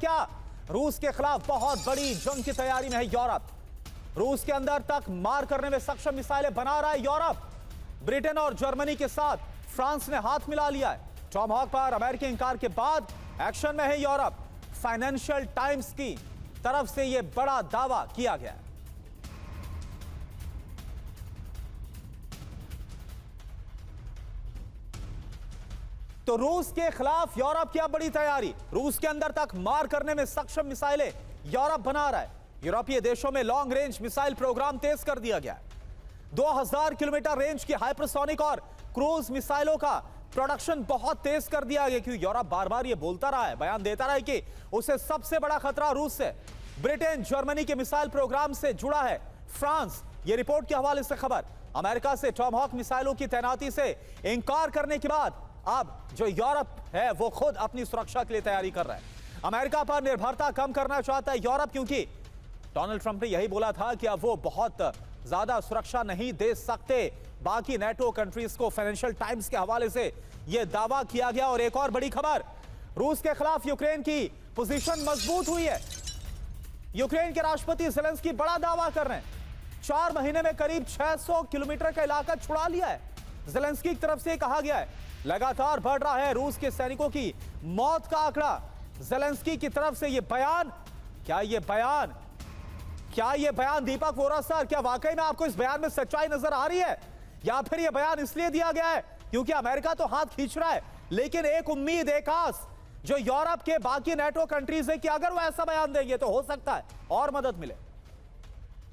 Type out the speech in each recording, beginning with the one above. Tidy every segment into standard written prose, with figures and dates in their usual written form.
क्या? रूस के खिलाफ बहुत बड़ी जंग की तैयारी में है यूरोप। रूस के अंदर तक मार करने में सक्षम मिसाइलें बना रहा है यूरोप। ब्रिटेन और जर्मनी के साथ फ्रांस ने हाथ मिला लिया है। टॉमहॉक पर अमेरिकी इंकार के बाद एक्शन में है यूरोप। फाइनेंशियल टाइम्स की तरफ से यह बड़ा दावा किया गया है। तो रूस के खिलाफ यूरोप की अब बड़ी तैयारी। रूस के अंदर तक मार करने में सक्षम मिसाइलें यूरोप बना रहा है। यूरोपीय देशों में लॉन्ग रेंज मिसाइल प्रोग्राम तेज कर दिया गया है। 2000 किलोमीटर रेंज की हाइपरसोनिक और क्रूज मिसाइलों का प्रोडक्शन बहुत तेज कर दिया गया, क्योंकि यूरोप बार बार यह बोलता रहा है, बयान देता रहा है कि उसे सबसे बड़ा खतरा रूस से, ब्रिटेन, जर्मनी के मिसाइल प्रोग्राम से जुड़ा है फ्रांस। यह रिपोर्ट के हवाले से खबर। अमेरिका से टॉमहॉक मिसाइलों की तैनाती से इंकार करने के बाद अब जो यूरोप है वो खुद अपनी सुरक्षा के लिए तैयारी कर रहा है। अमेरिका पर निर्भरता कम करना चाहता है यूरोप, क्योंकि डोनाल्ड ट्रंप ने यही बोला था कि अब वो बहुत ज्यादा सुरक्षा नहीं दे सकते बाकी नेटो कंट्रीज को। फाइनेंशियल टाइम्स के हवाले से यह दावा किया गया। और एक और बड़ी खबर, रूस के खिलाफ यूक्रेन की पोजीशन मजबूत हुई है। यूक्रेन के राष्ट्रपति ज़ेलेंस्की बड़ा दावा कर रहे हैं। 4 महीने में करीब 600 किलोमीटर का इलाका छुड़ा लिया है। ज़ेलेंस्की की तरफ से कहा गया है लगातार बढ़ रहा है रूस के सैनिकों की मौत का आंकड़ा। ज़ेलेंस्की की तरफ से यह बयान, क्या यह बयान दीपक वोरा सर, क्या वाकई में आपको इस बयान में सच्चाई नजर आ रही है, या फिर यह बयान इसलिए दिया गया है क्योंकि अमेरिका तो हाथ खींच रहा है, लेकिन एक उम्मीद, एक आस जो यूरोप के बाकी नेटो कंट्रीज है कि अगर वो ऐसा बयान देंगे तो हो सकता है और मदद मिले।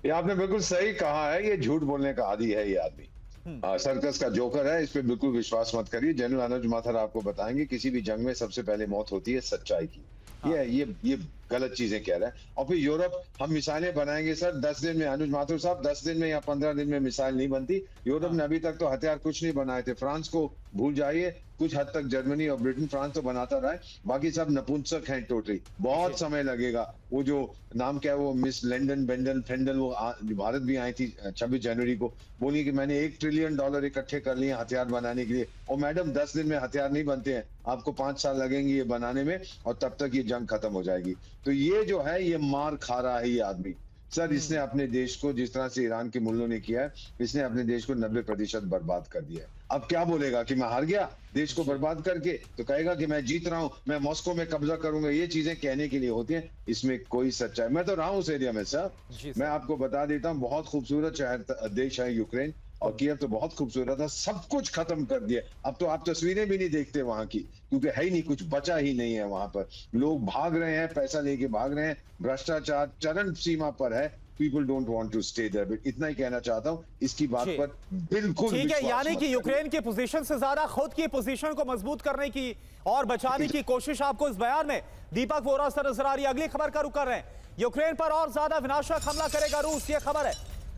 ये आपने बिल्कुल सही कहा है, ये झूठ बोलने का आदी है ये आदमी। सर्कस का जोकर है, इस पे बिल्कुल विश्वास मत करिए। जनरल अनुज माथुर आपको बताएंगे किसी भी जंग में सबसे पहले मौत होती है सच्चाई की। ये गलत चीजें कह रहा है। और फिर यूरोप, हम मिसाइलें बनाएंगे सर 10 दिन में, अनुज माथुर साहब 10 दिन में या 15 दिन में मिसाइल नहीं बनती। यूरोप ने अभी तक तो हथियार कुछ नहीं बनाए थे। फ्रांस को भूल जाइए, कुछ हद तक जर्मनी और ब्रिटेन, फ्रांस तो बनाता रहा है, बाकी सब नपुंसक हैं टोटली। बहुत समय लगेगा। वो जो नाम क्या है वो मिस लैंडन बेंडल फेंडल, वो भारत भी आई थी 26 जनवरी को, बोली कि मैंने $1 ट्रिलियन इकट्ठे कर लिए हथियार बनाने के लिए। और मैडम 10 दिन में हथियार नहीं बनते हैं, आपको 5 साल लगेंगे ये बनाने में, और तब तक ये जंग खत्म हो जाएगी। तो ये जो है ये मार खा रहा है ये आदमी। सर इसने अपने देश को, जिस तरह से ईरान के मुल्लों ने किया है, इसने अपने देश को 90% बर्बाद कर दिया है। अब क्या बोलेगा कि मैं हार गया देश को बर्बाद करके? तो कहेगा कि मैं जीत रहा हूं, मैं मॉस्को में कब्जा करूंगा। ये चीजें कहने के लिए होती हैं, इसमें कोई सच्चाई। मैं तो रहा हूं उस एरिया में सर, मैं आपको बता देता हूँ, बहुत खूबसूरत शहर देश है यूक्रेन, और कीव तो बहुत खूबसूरत है। सब कुछ खत्म कर दिया। अब तो आप तस्वीरें भी नहीं देखते वहां की, क्योंकि है ही नहीं, कुछ बचा ही नहीं है वहां पर। लोग भाग रहे हैं, पैसा लेके भाग रहे हैं, भ्रष्टाचार चरम सीमा पर है। People don't want to stay there. इतना ही कहना चाहता हूं, इसकी बात पर बिल्कुल ठीक है। यानी कि यूक्रेन की पोजीशन से ज्यादा खुद की पोजीशन को मजबूत करने की और बचाने की कोशिश आपको इस बयान में दीपक वोरा सर नजर आ रही है। अगली खबर का रुख कर रहे हैं। यूक्रेन पर और ज्यादा विनाशक हमला करेगा रूस, ये खबर है।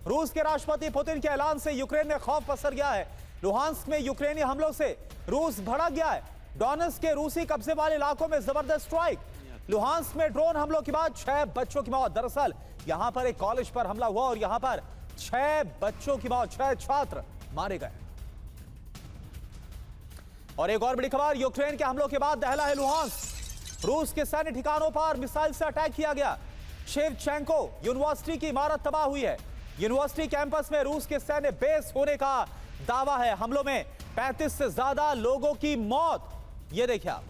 रूस के राष्ट्रपति पुतिन के ऐलान से यूक्रेन में खौफ पसर गया है। लुहांस्क में यूक्रेनी हमलों से रूस भड़क गया है। डोनेट्स्क के रूसी कब्जे वाले इलाकों में जबरदस्त स्ट्राइक। लुहांस्क में ड्रोन हमलों के बाद 6 बच्चों की मौत। दरअसल यहां पर एक कॉलेज पर हमला हुआ और यहां पर 6 बच्चों की मौत, 6 छात्र मारे गए। और एक और बड़ी खबर, यूक्रेन के हमलों के बाद दहला है लुहांस्क। रूस के सैन्य ठिकानों पर मिसाइल से अटैक किया गया। शेवचेंको यूनिवर्सिटी की इमारत तबाह हुई है। यूनिवर्सिटी कैंपस में रूस के सैन्य बेस होने का दावा है। हमलों में 35 से ज्यादा लोगों की मौत। ये देखिए आप।